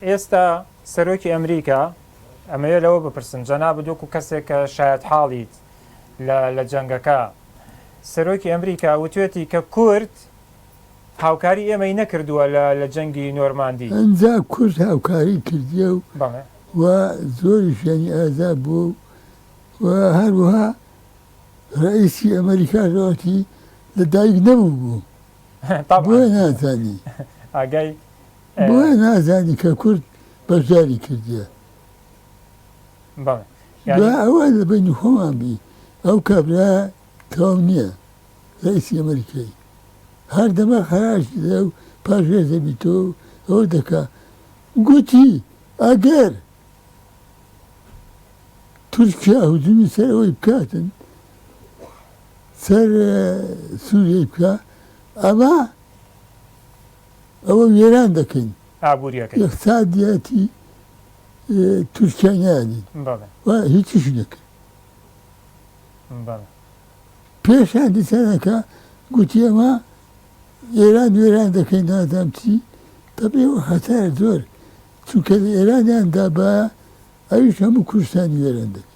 ئێستا سەرۆکی ئەمریکا ئەمەوێت لەوە بپرسم جەناب وەکو کەسێک کە شایەت حاڵیت لە جەنگەکە سەرۆکی ئەمریکا وتوێتی کە کورد هاوکاری ئێمەی نەکردووە لە جەنگی نۆرماندی ئەنجا کورد هاوکاری کردیە و زۆریشیانی ئازا بوو و هەروەها ڕئیسی ئەمریکا ڕەوەتی لە دایک نەبوو بوو بۆیە نازانی ئاگای بۆیە نازانی کە کورد بەشداری کردیە ئەوە لە بینی خۆمان بی ئەو کابرا تەواو نییە ڕئیسی ئەمریکایی هەر دەما خەراشی دەدا و پاش ڕێزە بیتەوە ئەوە دەکا گوتی ئەگەر تورکیا هەجومی سەر ئەوەی بکاتن سەر سووریای بکە ئەوە وێران دەکەین ئیقتیسادیەتی تورکیا نایەنین و هیچیش نەکرد پێشان دیسانەکە گوتی ئەمە ئێران وێران دەکەین نازانم چی دەبێەوە خەتەرە زۆر چونکە لە ئێرانیاندا بە ئەویش هەموو کوردستانی وێران دەکەین